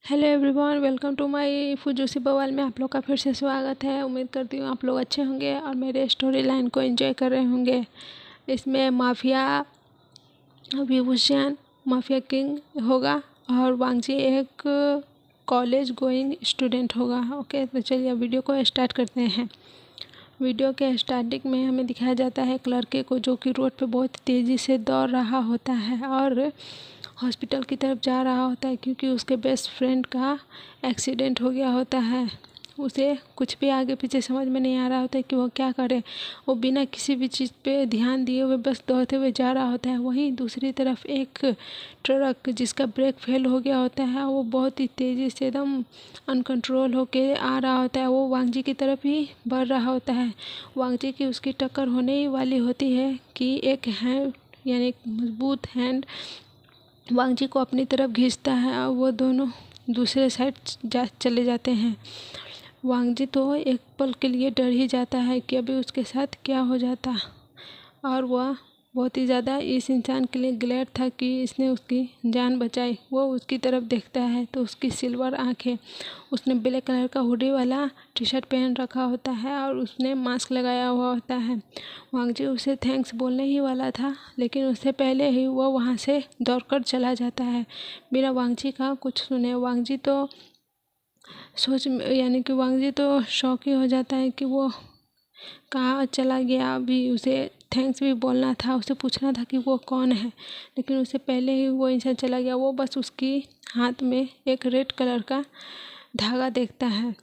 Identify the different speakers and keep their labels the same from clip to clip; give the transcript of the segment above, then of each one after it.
Speaker 1: Hello everyone, welcome to my फुजूसी बवाल में आप लोग का फिर से स्वागत है। उम्मीद करती हूँ आप लोग अच्छे होंगे और मेरे स्टोरी लाइन को एंजॉय कर रहे होंगे। इसमें माफिया विभूषण माफिया किंग होगा और वांगजी एक कॉलेज गोइंग स्टूडेंट होगा। ओके, तो चलिए वीडियो को स्टार्ट करते हैं। वीडियो के स्टार्टिंग में हमें दिखाया जाता है एक लड़के को जो कि रोड पे बहुत तेज़ी से दौड़ रहा होता है और हॉस्पिटल की तरफ जा रहा होता है क्योंकि उसके बेस्ट फ्रेंड का एक्सीडेंट हो गया होता है। उसे कुछ भी आगे पीछे समझ में नहीं आ रहा होता है कि वो क्या करे। वो बिना किसी भी चीज़ पे ध्यान दिए हुए बस दौड़ते हुए जा रहा होता है। वहीं दूसरी तरफ एक ट्रक जिसका ब्रेक फेल हो गया होता है, वो बहुत ही तेज़ी से एकदम अनकंट्रोल होके आ रहा होता है। वो वांगजी की तरफ ही बढ़ रहा होता है। वांगजी की उसकी टक्कर होने ही वाली होती है कि एक हैंड यानी एक मजबूत हैंड वांगजी को अपनी तरफ खींचता है और वो दोनों दूसरे साइड चले जाते हैं। वांगजी तो एक पल के लिए डर ही जाता है कि अभी उसके साथ क्या हो जाता, और वह बहुत ही ज़्यादा इस इंसान के लिए ग्लैड था कि इसने उसकी जान बचाई। वो उसकी तरफ देखता है तो उसकी सिल्वर आँखें, उसने ब्लैक कलर का हुडी वाला टी शर्ट पहन रखा होता है और उसने मास्क लगाया हुआ होता है। वांगजी उसे थैंक्स बोलने ही वाला था, लेकिन उससे पहले ही वो वहाँ से दौड़कर चला जाता है बिना वांगजी का कुछ सुने। वांगजी तो वांगजी तो शॉक ही हो जाता है कि वो कहाँ चला गया। अभी उसे थैंक्स भी बोलना था, उसे पूछना था कि वो कौन है, लेकिन उससे पहले ही वो इंसान चला गया। वो बस उसकी हाथ में एक रेड कलर का धागा देखता है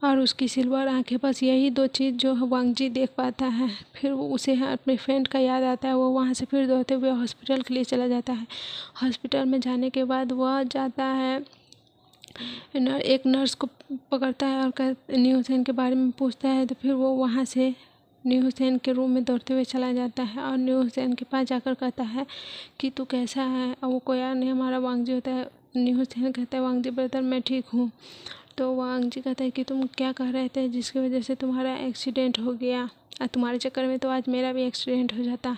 Speaker 1: और उसकी सिल्वर आंखें, बस यही दो चीज़ जो वांगजी देख पाता है। फिर वो उसे अपने फ्रेंड का याद आता है। वो वहाँ से फिर दौड़ते हुए हॉस्पिटल के लिए चला जाता है। हॉस्पिटल में जाने के बाद वह जाता है, एक नर्स को पकड़ता है और न्यू हुसैन के बारे में पूछता है। तो फिर वो वहाँ से न्यू हुसैन के रूम में दौड़ते हुए चला जाता है और न्यू हुसैन के पास जाकर कहता है कि तू कैसा है। और वो कोई यार नहीं, हमारा वांगजी होता है। न्यू हुसैन कहता है वांगजी ब्रदर मैं ठीक हूँ। तो वांगजी कहता है कि तुम क्या कह रहे थे जिसकी वजह से तुम्हारा एक्सीडेंट हो गया, और तुम्हारे चक्कर में तो आज मेरा भी एक्सीडेंट हो जाता।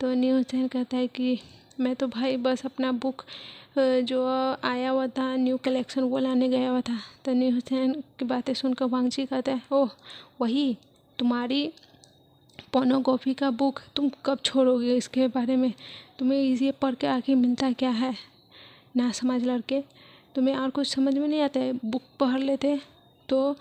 Speaker 1: तो न्यू हुसैन कहता है कि मैं तो भाई बस अपना बुक जो आया हुआ था न्यू कलेक्शन वो लाने गया हुआ था। तो न्यू हुसैन की बातें सुनकर वांगजी कहता है ओह वही तुम्हारी पोर्नोग्राफी का बुक, तुम कब छोड़ोगे इसके बारे में, तुम्हें ये पढ़ के आखिर मिलता क्या है ना समझ लड़के। तुम्हें और कुछ समझ में नहीं आता है। बुक पढ़ लेते तो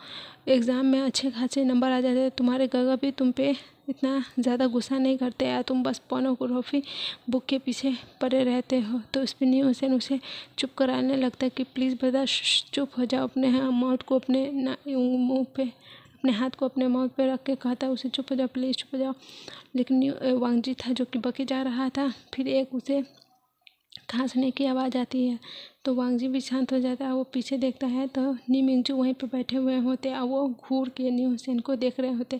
Speaker 1: एग्ज़ाम में अच्छे खासे नंबर आ जाते। तुम्हारे गगा भी तुम पे इतना ज़्यादा गुस्सा नहीं करते या तुम बस पोर्नोग्राफी बुक के पीछे पड़े रहते हो। तो उस पर न्यू हुसैन उसे चुप कराने लगता है कि प्लीज़ ब्रदर चुप हो जाओ। अपने माउथ को अपने मुँह पे, अपने हाथ को अपने माउथ पे रख के कहता है उसे चुप हो जाओ, प्लीज़ चुप हो जाओ। लेकिन वांगजी था जो कि बके जा रहा था। फिर एक उसे खांसने की आवाज़ आती है तो वांगजी भी शांत हो जाता है। वो पीछे देखता है तो नी मिंगजू वहीं पर बैठे हुए होते और वो घूर के न्यू हुसैन को देख रहे होते,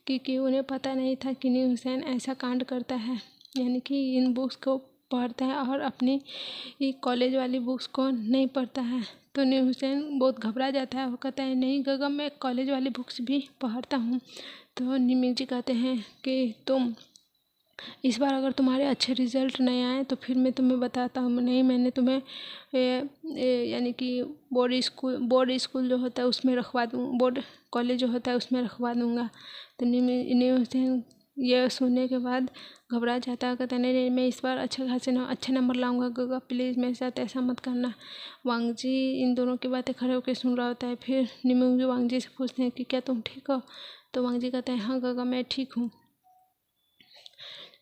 Speaker 1: क्योंकि उन्हें पता नहीं था कि न्यू हुसैन ऐसा कांड करता है, यानी कि इन बुक्स को पढ़ता है और अपनी कॉलेज वाली बुक्स को नहीं पढ़ता है। तो न्यू हुसैन बहुत घबरा जाता है। वो कहता है नहीं गगन, मैं कॉलेज वाली बुक्स भी पढ़ता हूँ। तो नी मिंगजी कहते हैं कि तुम इस बार अगर तुम्हारे अच्छे रिज़ल्ट नहीं आए तो फिर मैं तुम्हें बताता हूँ। नहीं, मैंने तुम्हें यानी कि बोर्ड स्कूल जो होता है उसमें रखवा दूँ, बोर्ड कॉलेज जो होता है उसमें रखवा दूँगा। तो न्यू हुसैन यह सुनने के बाद घबरा जाता है। कहता नहीं मैं इस बार अच्छे नंबर लाऊंगा गगा, प्लीज़ मेरे साथ ऐसा मत करना। वांगजी इन दोनों की बातें खड़े होकर सुन रहा होता है। फिर निमिंगजू वांगजी से पूछते हैं कि क्या तुम ठीक हो। तो वांगजी कहते हैं हाँ गगा मैं ठीक हूँ।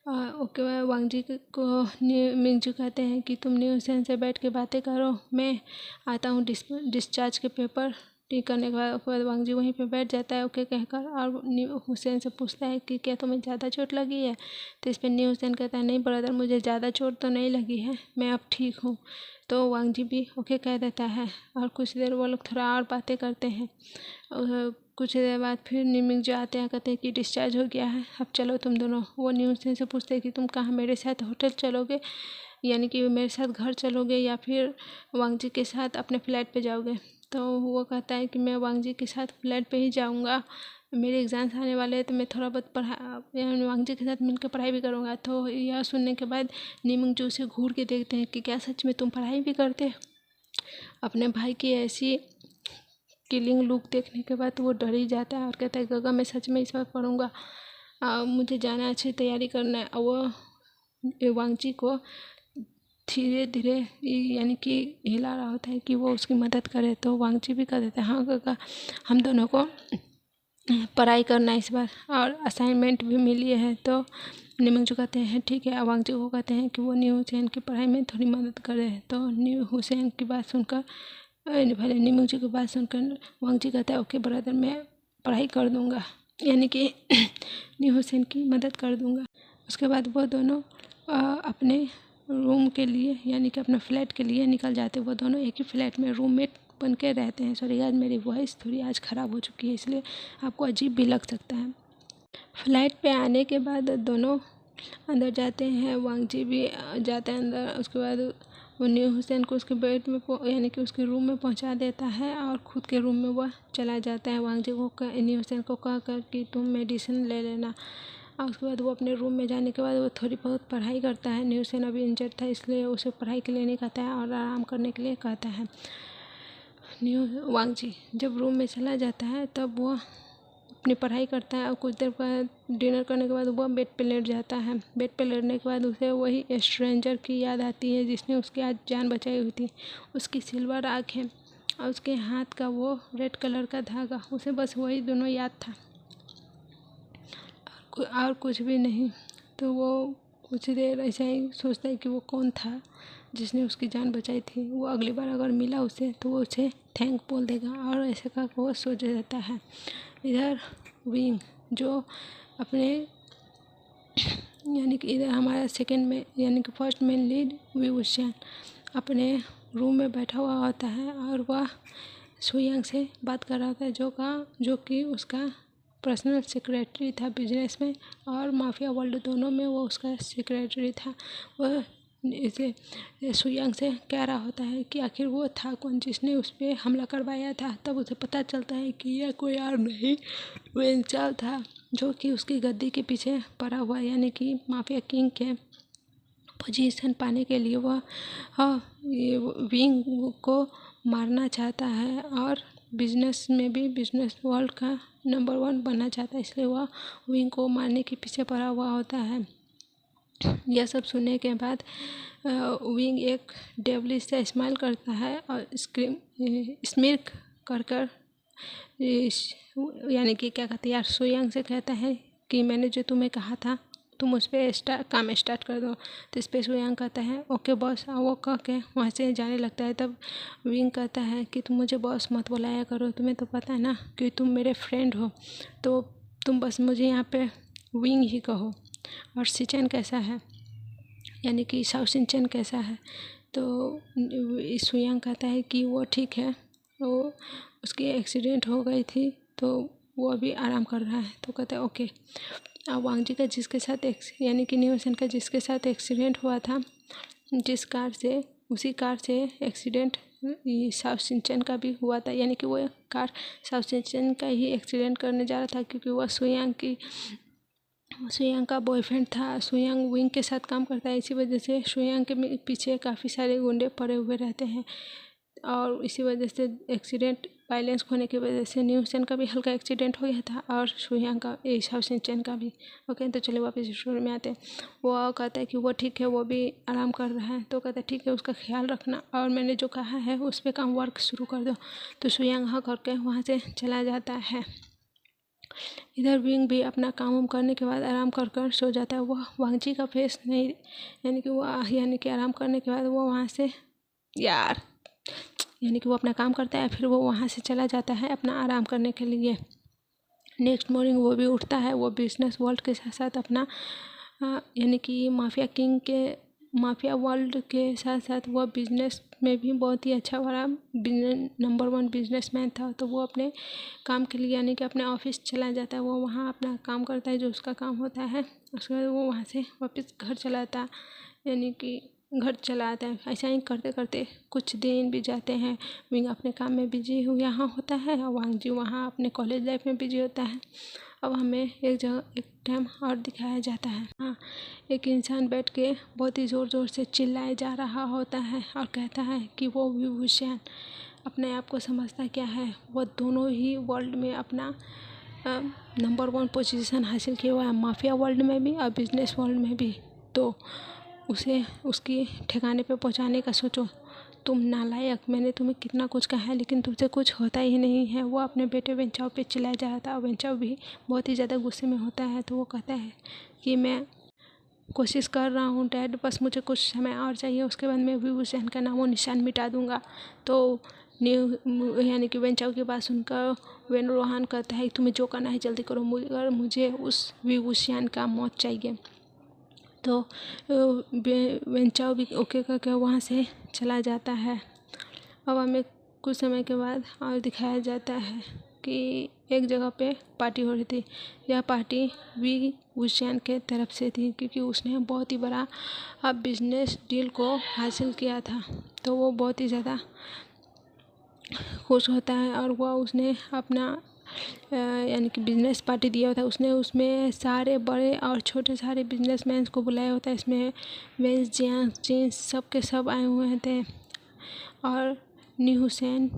Speaker 1: ओके, वांगजी को मिंगजू कहते हैं कि तुम न्यू हुसैन से बैठ के बातें करो, मैं आता हूँ डिस्चार्ज के पेपर ठीक करने के बाद वांगजी वहीं पे बैठ जाता है ओके कहकर, और न्यू हुसैन से पूछता है कि क्या तुम्हें ज़्यादा चोट लगी है। तो इस पर न्यू हुसैन कहता है नहीं ब्रदर, मुझे ज़्यादा चोट तो नहीं लगी है, मैं अब ठीक हूँ। तो वांगजी भी ओके कह देता है और कुछ देर वो लोग थोड़ा और बातें करते हैं। और कुछ देर बाद फिर निमिंग जो आते हैं कहते हैं कि डिस्चार्ज हो गया है, अब चलो तुम दोनों। वो न्यू हुसैन से पूछते हैं कि तुम कहाँ मेरे साथ होटल चलोगे, यानी कि मेरे साथ घर चलोगे या फिर वांगजी के साथ अपने फ्लैट पे जाओगे। तो वो कहता है कि मैं वांगजी के साथ फ्लैट पे ही जाऊंगा, मेरे एग्ज़ाम्स आने वाले हैं तो मैं थोड़ा बहुत वांगजी के साथ मिलकर पढ़ाई भी करूँगा। तो यह सुनने के बाद निमिंग जो उसे घूर के देखते हैं कि क्या सच में तुम पढ़ाई भी करते अपने भाई की ऐसी किलिंग लुक देखने के बाद वो डर ही जाता है और कहता है गगा मैं सच में इस बार पढ़ूंगा, मुझे जाना है, अच्छी तैयारी करना है। और वो वांगजी को धीरे धीरे यानी कि हिला रहा होता है कि वो उसकी मदद करे। तो वांगजी भी कह देता है हाँ गगा हम दोनों को पढ़ाई करना है इस बार और असाइनमेंट भी मिली है। तो निमंगजू कहते हैं ठीक है। वांगजी को कहते हैं कि वो न्यू हुसैन की पढ़ाई में थोड़ी मदद करे। तो न्यू हुसैन की बात सुनकर पहले निमंगजू की बात सुनकर वांगजी कहता है ओके ब्रदर मैं पढ़ाई कर दूंगा, यानी कि न्यू हुसैन की मदद कर दूंगा। उसके बाद वो दोनों अपने रूम के लिए यानी कि अपना फ्लैट के लिए निकल जाते हैं। वो दोनों एक ही फ्लैट में रूममेट बन के रहते हैं। सॉरी आज मेरी वॉइस थोड़ी आज ख़राब हो चुकी है इसलिए आपको अजीब भी लग सकता है। फ्लैट पे आने के बाद दोनों अंदर जाते हैं, वांगजी भी जाता है अंदर। उसके बाद वो न्यू हुसैन को उसके बेड में यानी कि उसके रूम में पहुंचा देता है और खुद के रूम में वह चला जाता है। वांगजी को न्यू हुसैन को कह कर कि तुम मेडिसिन ले लेना। और उसके बाद वो अपने रूम में जाने के बाद वो थोड़ी बहुत पढ़ाई करता है। न्यू हुसैन अभी इंजर्ड था इसलिए उसे पढ़ाई के लिए नहीं कहता है और आराम करने के लिए कहता है। वांगजी जब रूम में चला जाता है तब वो अपनी पढ़ाई करता है और कुछ देर बाद डिनर करने के बाद वह बेड पे लेट जाता है। बेड पे लेटने के बाद उसे वही स्ट्रेंजर की याद आती है जिसने उसकी आज जान बचाई हुई थी। उसकी सिल्वर आँखें और उसके हाथ का वो रेड कलर का धागा, उसे बस वही दोनों याद था और कुछ भी नहीं। तो वो कुछ देर ऐसा ही सोचता है कि वो कौन था जिसने उसकी जान बचाई थी। वो अगली बार अगर मिला उसे तो वो उसे थैंक बोल देगा और ऐसे का वो सोच रहता है। इधर विंग जो अपने यानी कि इधर हमारा सेकंड में यानी कि फर्स्ट मेन लीड विवुशियन अपने रूम में बैठा हुआ होता है और वह सुयांग से बात कर रहा होता है जो कि उसका पर्सनल सेक्रेटरी था बिजनेस में और माफिया वर्ल्ड दोनों में वो उसका सेक्रेटरी था। वह इसे सुयांग से कह रहा होता है कि आखिर वो था कौन जिसने उस पर हमला करवाया था। तब उसे पता चलता है कि यह कोई और नहीं वेन चाल था जो कि उसकी गद्दी के पीछे पड़ा हुआ यानी कि माफिया किंग के पोजीशन पाने के लिए वह ये विंग को मारना चाहता है और बिजनेस में भी बिजनेस वर्ल्ड का नंबर 1 बनना चाहता है, इसलिए वह विंग को मारने के पीछे पड़ा हुआ होता है। यह सब सुनने के बाद विंग एक डेवलिश से स्माइल करता है और स्मिर्क कर यानी कि क्या कहते हैं यार सुयांग से कहता है कि मैंने जो तुम्हें कहा था तुम उस पर काम स्टार्ट कर दो। तो इस पर सुयांग कहता है ओके बॉस। वो कह के वहाँ से जाने लगता है। तब विंग कहता है कि तुम मुझे बॉस मत बुलाया करो, तुम्हें तो पता है ना कि तुम मेरे फ्रेंड हो, तो तुम बस मुझे यहाँ पे विंग ही कहो। और सिचन कैसा है यानी कि साउ सिंचन कैसा है। तो सुयांग कहता है कि वो ठीक है, वो उसकी एक्सीडेंट हो गई थी तो वो अभी आराम कर रहा है। तो कहता है ओके। और वांगजी का जिसके साथ यानी कि न्यू हुसैन का जिसके साथ एक्सीडेंट हुआ था जिस कार से उसी कार से एक्सीडेंट साउ सिंचन का भी हुआ था, यानी कि वो कार साउ सिंचन का ही एक्सीडेंट करने जा रहा था क्योंकि वह सुयांग का बॉयफ्रेंड था। सुयांग विंग के साथ काम करता है, इसी वजह से सुयांग के पीछे काफ़ी सारे गुंडे पड़े हुए रहते हैं और इसी वजह से एक्सीडेंट वायलेंस होने की वजह से न्यू हुसैन का भी हल्का एक्सीडेंट हो गया था और सुयांग का साउ सिंचन का भी। ओके तो चलिए वापस स्टोरी में आते हैं। वो कहता है कि वो ठीक है, वो भी आराम कर रहा है। तो कहता है ठीक है उसका ख्याल रखना और मैंने जो कहा है उस पर काम वर्क शुरू कर दो। तो सुयांग हाँ करके वहाँ से चला जाता है। इधर विंग भी अपना काम करने के बाद आराम कर सो जाता है। वह वांगजी का फेस नहीं यानी कि आराम करने के बाद वो वहाँ से यानी कि वो अपना काम करता है फिर वो वहाँ से चला जाता है अपना आराम करने के लिए। नेक्स्ट मॉर्निंग वो भी उठता है। वो बिजनेस वर्ल्ड के साथ साथ अपना यानी कि माफिया वर्ल्ड के साथ साथ वह बिजनेस में भी बहुत ही अच्छा बड़ा नंबर 1 बिजनेसमैन था। तो वो अपने काम के लिए यानी कि अपने ऑफिस चला जाता है। वो वहाँ अपना काम करता है जो उसका काम होता है। उसके बाद वो वहाँ से वापस घर चला आता है। ऐसा ही करते करते कुछ दिन भी जाते हैं। विंग अपने काम में बिजी यहाँ होता है और वांगजी वहाँ अपने कॉलेज लाइफ में बिजी होता है। अब हमें एक टाइम और दिखाया जाता है। हाँ, एक इंसान बैठ के बहुत ही ज़ोर ज़ोर से चिल्लाए जा रहा होता है और कहता है कि वो विभूषण अपने आप को समझता क्या है, वो दोनों ही वर्ल्ड में अपना नंबर 1 पोजीशन हासिल किया हुआ है, माफिया वर्ल्ड में भी और बिजनेस वर्ल्ड में भी। तो उसे उसकी ठिकाने पे पहुंचाने का सोचो। तुम नालायक, मैंने तुम्हें कितना कुछ कहा है लेकिन तुमसे कुछ होता ही नहीं है। वो अपने बेटे वेंचाओ पे चिल्लाया जा रहा था और वेंचाओ भी बहुत ही ज़्यादा गुस्से में होता है। तो वो कहता है कि मैं कोशिश कर रहा हूँ डैड, बस मुझे कुछ समय और चाहिए, उसके बाद मैं विभूषण का नामो निशान मिटा दूँगा। तो न्यू यानी कि वेंचाओ की बात सुनकर वेन रोहान कहता है तुम्हें जो करना है जल्दी करो, मुझे उस विभूषण का मौत चाहिए। तो वेंचाओ भी ओके करके वहाँ से चला जाता है। अब हमें कुछ समय के बाद और दिखाया जाता है कि एक जगह पे पार्टी हो रही थी। यह पार्टी विभूषण के तरफ से थी क्योंकि उसने बहुत ही बड़ा बिजनेस डील को हासिल किया था। तो वो बहुत ही ज़्यादा खुश होता है और वह उसने अपना यानी कि बिजनेस पार्टी दिया होता है। उसने उसमें सारे बड़े और छोटे सारे बिजनेसमैन को बुलाया होता है। इसमें वेंस जेंट्स सब के सब आए हुए थे और न्यू हुसैन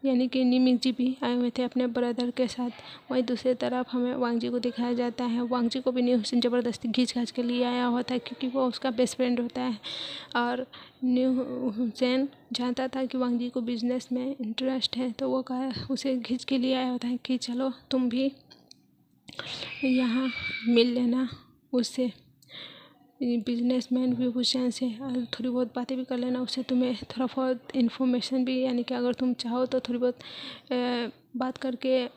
Speaker 1: यानी कि निमिक जी भी आए हुए थे अपने ब्रदर के साथ। वहीं दूसरी तरफ हमें वांग जी को दिखाया जाता है। वांग जी को भी न्यू हुसैन ज़बरदस्ती खींच खींच के लिए आया होता है क्योंकि वो उसका बेस्ट फ्रेंड होता है और न्यू हुसैन जानता था कि वांग जी को बिजनेस में इंटरेस्ट है। तो वो उसे खींच के लिए आया होता है कि चलो तुम भी यहाँ मिल लेना उससे, बिजनेसमैन विभूषण से, और थोड़ी बहुत बातें भी कर लेना उससे, तुम्हें थोड़ा बहुत इन्फॉर्मेशन भी यानी कि अगर तुम चाहो तो थोड़ी बहुत बात करके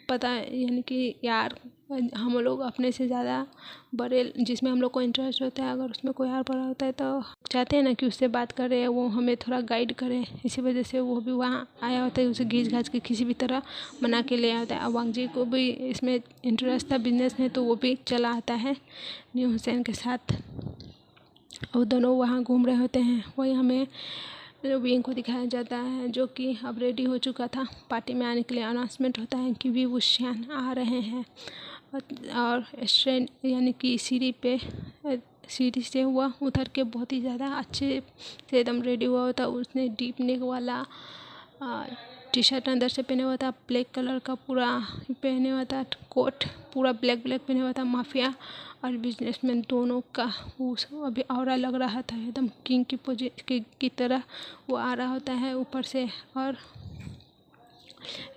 Speaker 1: पता यानी कि यार हम लोग अपने से ज़्यादा बड़े जिसमें हम लोग को इंटरेस्ट होता है अगर उसमें कोई और बड़ा होता है तो चाहते हैं ना कि उससे बात करें, वो हमें थोड़ा गाइड करे। इसी वजह से वो भी वहाँ आया होता है, उसे घींच घाच के किसी भी तरह मना के ले आया होता है। और वांग जी को भी इसमें इंटरेस्ट था बिजनेस में, तो वो भी चला आता है न्यू हुसैन के साथ। और दोनों वहाँ घूम रहे होते हैं। वही हमें विंग को दिखाया जाता है जो कि अब रेडी हो चुका था पार्टी में आने के लिए। अनाउंसमेंट होता है कि विभूषण आ रहे हैं और स्ट्रेन यानी कि सीढ़ी से हुआ उतर के बहुत ही ज़्यादा अच्छे से एकदम रेडी हुआ होता। उसने डीप नेक वाला टी शर्ट अंदर से पहने हुआ था, ब्लैक कलर का पूरा पहने हुआ था, कोट पूरा ब्लैक पहने हुआ था। माफिया और बिजनेसमैन दोनों का उस अभी ऑरा लग रहा था, एकदम किंग की तरह वो आ रहा होता है ऊपर से। और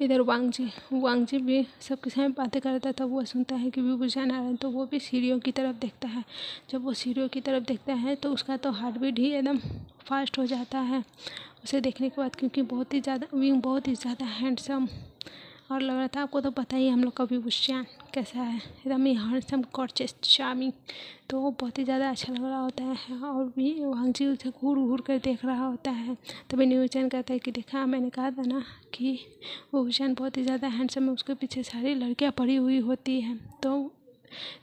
Speaker 1: इधर वांग जी भी सबके साथ बातें करता था। वो सुनता है कि विभूषण आ रहा है तो वो भी सीढ़ियों की तरफ देखता है। जब वो सीढ़ियों की तरफ देखता है तो उसका तो हार्ट बीट ही एकदम फास्ट हो जाता है उसे देखने के बाद, क्योंकि बहुत ही ज़्यादा हैंडसम और लग रहा था। आपको तो पता ही हम लोग का विभूषण कैसा है, एकदम ही हैंडसम गॉर्जियस चार्मिंग। तो वो बहुत ही ज़्यादा अच्छा लग रहा होता है और भी वांग जी उसे घूर कर देख रहा होता है। तभी न्यू हुसैन कहता है कि देखा मैंने कहा था ना कि वो हुसैन बहुत ही ज़्यादा हैंडसम है, उसके पीछे सारी लड़कियाँ पड़ी हुई होती हैं। तो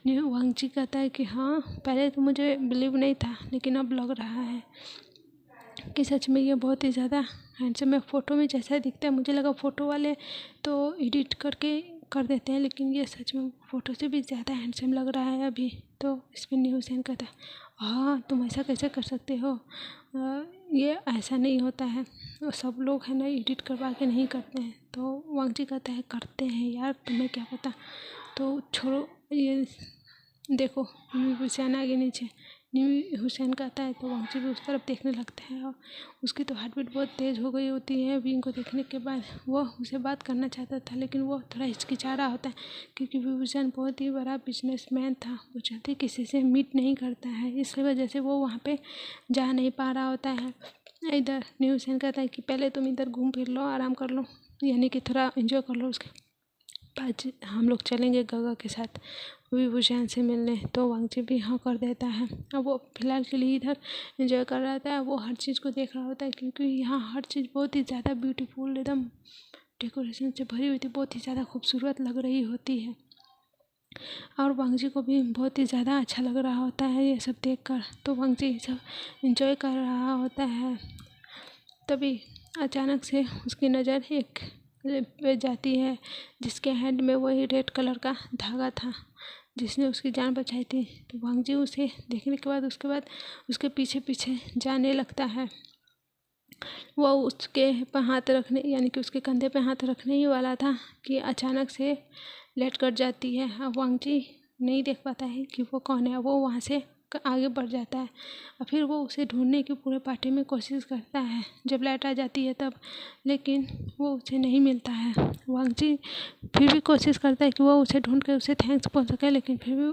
Speaker 1: न्यू वांग जी कहता है कि हाँ पहले तो मुझे बिलीव नहीं था लेकिन अब लग रहा है कि सच में ये बहुत ही ज़्यादा हैंडसम है। फ़ोटो में जैसा दिखता है मुझे लगा फ़ोटो वाले तो एडिट करके कर देते हैं, लेकिन ये सच में फ़ोटो से भी ज़्यादा हैंडसम लग रहा है अभी। तो इस पर न्यू हुसैन कहता है हाँ तुम ऐसा कैसे कर सकते हो, ये ऐसा नहीं होता है, सब लोग है ना एडिट करवा के नहीं करते हैं। तो वांग जी कहता है करते हैं यार, तुम्हें क्या पता। तो छोड़ो ये, देखो न्यू हुसैन आगे नीचे। न्यू हुसैन कहता है तो वांग जी भी उस तरफ देखने लगता है और उसकी तो हार्ट बीट बहुत तेज़ हो गई होती है विंग को देखने के बाद। वह उसे बात करना चाहता था लेकिन वो थोड़ा हिचकिचा रहा होता है क्योंकि विभूषण बहुत ही बड़ा बिजनेसमैन था, वो जल्दी किसी से मीट नहीं करता है, इसलिए वजह से वो वहाँ पे जा नहीं पा रहा होता है। इधर न्यू हुसैन कहता है कि पहले तुम इधर घूम फिर लो, आराम कर लो, यानी कि थोड़ा एंजॉय कर लो, उसके बाद हम लोग चलेंगे गगा के साथ विभूषण से मिलने। तो वांग जी भी हाँ कर देता है। अब वो फिलहाल के लिए इधर एंजॉय कर रहा था, वो हर चीज़ को देख रहा होता है क्योंकि यहाँ हर चीज़ बहुत ही ज़्यादा ब्यूटीफुल एकदम डेकोरेशन से भरी हुई थी, बहुत ही ज़्यादा खूबसूरत लग रही होती है। और वांग जी को भी बहुत ही ज़्यादा अच्छा लग रहा होता है ये सब देखकर। तो वांग जी सब एंजॉय कर रहा होता है। तभी अचानक से उसकी नज़र एक पे जाती है, जिसके हैंड में वही रेड कलर का धागा था जिसने उसकी जान बचाई थी। तो वांग जी उसे देखने के बाद उसके उसके पीछे पीछे जाने लगता है। वो उसके पर हाथ रखने यानी कि उसके कंधे पे हाथ रखने ही वाला था कि अचानक से लाइट कट जाती है। अब वांग जी नहीं देख पाता है कि वो कौन है। वो वहाँ से आगे बढ़ जाता है और फिर वो उसे ढूंढने की पूरे पार्टी में कोशिश करता है जब लाइट आ जाती है तब, लेकिन वो उसे नहीं मिलता है। वांग जी फिर भी कोशिश करता है कि वो उसे ढूंढ कर उसे थैंक्स बोल सके, लेकिन फिर भी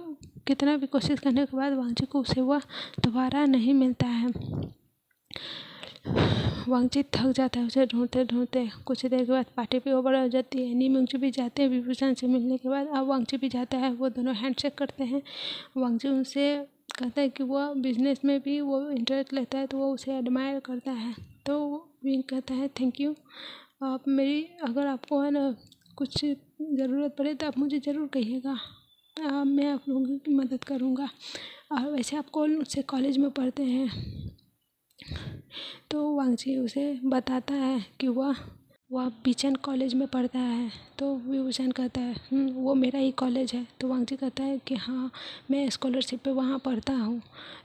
Speaker 1: कितना भी कोशिश करने के बाद वांग जी को उसे वह दोबारा नहीं मिलता है। वांग जी थक जाता है उसे ढूंढते ढूंढते। कुछ देर के बाद पार्टी भी ओवर हो जाती है। नी मिंग भी जाते हैं विभूषण से मिलने के बाद। अब वांग जी भी जाता है, वो दोनों हैंडशेक करते हैं। वांग जी उनसे कहता है कि वो बिजनेस में भी वो इंटरेस्ट लेता है तो वो उसे एडमायर करता है। तो विंग कहता है थैंक यू, आप मेरी अगर आपको है ना कुछ ज़रूरत पड़े तो आप मुझे ज़रूर कहिएगा, मैं आप लोगों की मदद करूँगा। और वैसे आप कौन से कॉलेज में पढ़ते हैं? तो वांग जी उसे बताता है कि वह बीचन कॉलेज में पढ़ता है। तो विभूषण कहता है वो मेरा ही कॉलेज है। तो वांग जी कहता है कि हाँ, मैं स्कॉलरशिप पे वहाँ पढ़ता हूँ।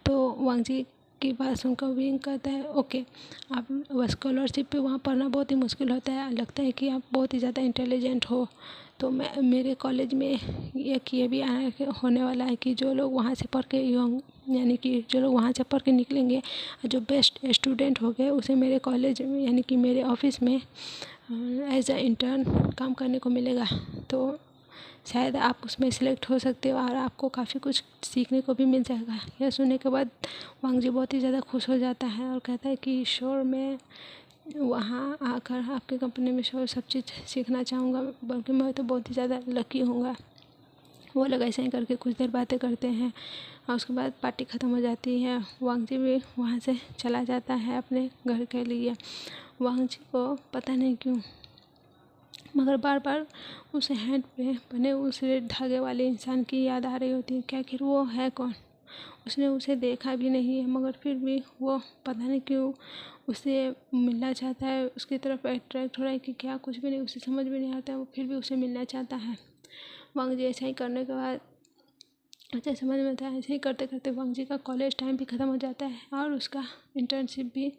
Speaker 1: तो वांग जी की बात सुनकर विंग कहता है ओके, आप स्कॉलरशिप पे वहाँ पढ़ना बहुत ही मुश्किल होता है, लगता है कि आप बहुत ही ज़्यादा इंटेलिजेंट हो। तो मैं मेरे कॉलेज में ये भी होने वाला है कि जो लोग वहाँ से पढ़ के यानी कि जो लोग वहाँ से पढ़ के निकलेंगे, जो बेस्ट स्टूडेंट हो गए उसे मेरे कॉलेज में यानी कि मेरे ऑफिस में एज अ इंटर्न काम करने को मिलेगा। तो शायद आप उसमें सिलेक्ट हो सकते हो और आपको काफ़ी कुछ सीखने को भी मिल जाएगा। यह सुनने के बाद वांग जी बहुत ही ज़्यादा खुश हो जाता है और कहता है कि श्योर, मैं वहाँ आकर आपकी कंपनी में श्योर सब चीज़ सीखना चाहूँगा, बल्कि मैं तो बहुत ही ज़्यादा लकी हूँगा। वो लोग ऐसे ही करके कुछ देर बातें करते हैं और उसके बाद पार्टी ख़त्म हो जाती है। वांग जी भी वहाँ से चला जाता है अपने घर के लिए। वांग जी को पता नहीं क्यों मगर बार बार उस हैंड पे बने उस रेड धागे वाले इंसान की याद आ रही होती है कि आखिर वो है कौन। उसने उसे देखा भी नहीं है मगर फिर भी वो पता नहीं क्यों उससे मिलना चाहता है, उसकी तरफ अट्रैक्ट हो रहा है कि क्या कुछ भी नहीं, उसे समझ में नहीं आता है, वो फिर भी उसे मिलना चाहता है। वांग जी ऐसा ही करने के बाद अच्छा समझ में आता है। ऐसे ही करते करते वांग जी का कॉलेज टाइम भी ख़त्म हो जाता है और उसका इंटर्नशिप भी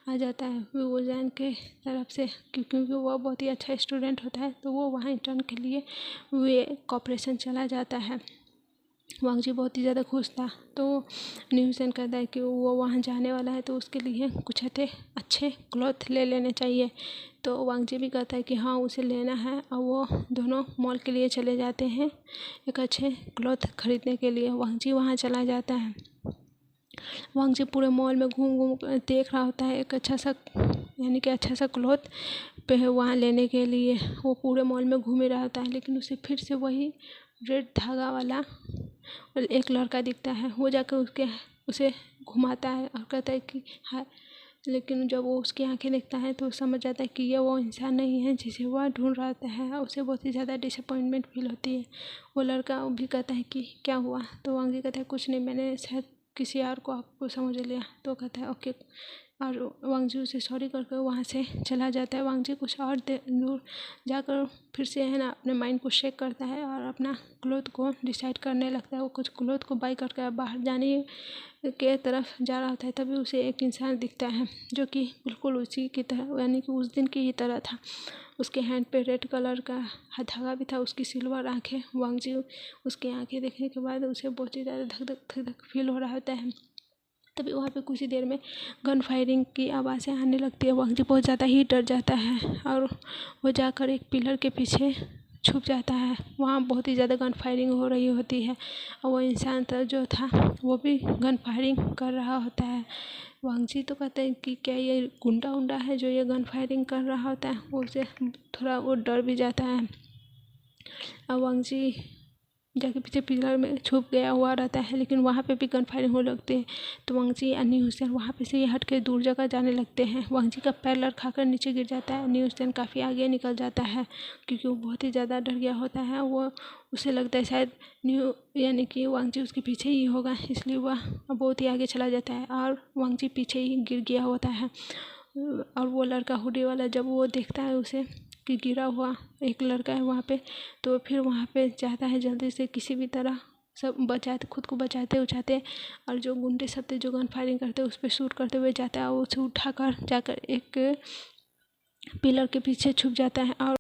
Speaker 1: आ जाता है विभूषण के तरफ से, क्योंकि वो बहुत ही अच्छा स्टूडेंट होता है तो वो वहाँ इंटर्न के लिए वे कॉपरेशन चला जाता है। वांग जी बहुत ही ज़्यादा खुश था। तो न्यूसन कहता है कि वो वहाँ जाने वाला है तो उसके लिए कुछ अच्छे क्लॉथ ले लेने चाहिए। तो वांग जी भी कहता है कि हाँ उसे लेना है और वो दोनों मॉल के लिए चले जाते हैं एक अच्छे क्लॉथ खरीदने के लिए। वांग जी वहाँ चला जाता है। वांग जी पूरे मॉल में घूम घूम कर देख रहा होता है एक अच्छा सा यानी कि अच्छा सा क्लॉथ पे वहाँ लेने के लिए। वो पूरे मॉल में घूम ही रहा होता है लेकिन उसे फिर से वही रेड धागा वाला एक लड़का दिखता है। वो जाकर उसे घुमाता है और कहता है कि हाँ, लेकिन जब वो उसकी आंखें देखता है तो समझ जाता है कि ये वो इंसान नहीं है जिसे वह ढूंढ रहा है। उसे बहुत ही ज़्यादा डिसअपॉइंटमेंट फील होती है। वो लड़का भी कहता है कि क्या हुआ? तो वांग जी कहता है कुछ नहीं, मैंने शायद किसी और को आपको समझ लिया। तो कहता है ओके, और वांग जी उसे सॉरी करके वहाँ से चला जाता है। वांग जी कुछ और दूर जाकर फिर से है ना अपने माइंड को शेक करता है और अपना क्लोथ को डिसाइड करने लगता है। वो कुछ क्लोथ को बाई करके बाहर जाने के तरफ जा रहा होता है, तभी उसे एक इंसान दिखता है जो कि बिल्कुल उसी की तरह यानी कि उस दिन की ही तरह था। उसके हैंड पे रेड कलर का धागा भी था, उसकी सिल्वर आँखें। वांग जी उसकी आँखें देखने के बाद उसे बहुत ही ज़्यादा धक धक धक धक फील हो रहा होता है। तभी वहाँ पे कुछ ही देर में गन फायरिंग की आवाज़ें आने लगती है। वांग जी बहुत ज़्यादा ही डर जाता है और वो जाकर एक पिलर के पीछे छुप जाता है। वहाँ बहुत ही ज़्यादा गन फायरिंग हो रही होती है और वो इंसान जो था वो भी गन फायरिंग कर रहा होता है। वांग जी तो कहते हैं कि क्या ये गुंडा उंडा है जो ये गन फायरिंग कर रहा होता है। वो उसे थोड़ा वो डर भी जाता है और वांग जी जाके पीछे पिलर में छुप गया हुआ रहता है, लेकिन वहाँ पे भी गन फायरिंग होने लगती है। तो वांग जी और न्यूसन वहाँ पे से हट के दूर जगह जाने लगते हैं। वांग जी का पैर लड़खाकर नीचे गिर जाता है। न्यूसन काफ़ी आगे निकल जाता है क्योंकि वो बहुत ही ज़्यादा डर गया होता है। वो उसे लगता है शायद यानी कि वांग जी उसके पीछे ही होगा, इसलिए वह बहुत ही आगे चला जाता है और वांग जी पीछे ही गिर गया होता है। और वो लड़का हुडी वाला जब वो देखता है उसे कि गिरा हुआ एक लड़का है वहाँ पे। तो फिर वहाँ पे जाता है जल्दी से किसी भी तरह सब बचाते, खुद को बचाते उचाते, और जो गुंडे सब थे जो गन फायरिंग करते उस पे शूट करते हुए जाता है और उसे उठाकर जाकर एक पिलर के पीछे छुप जाता है। और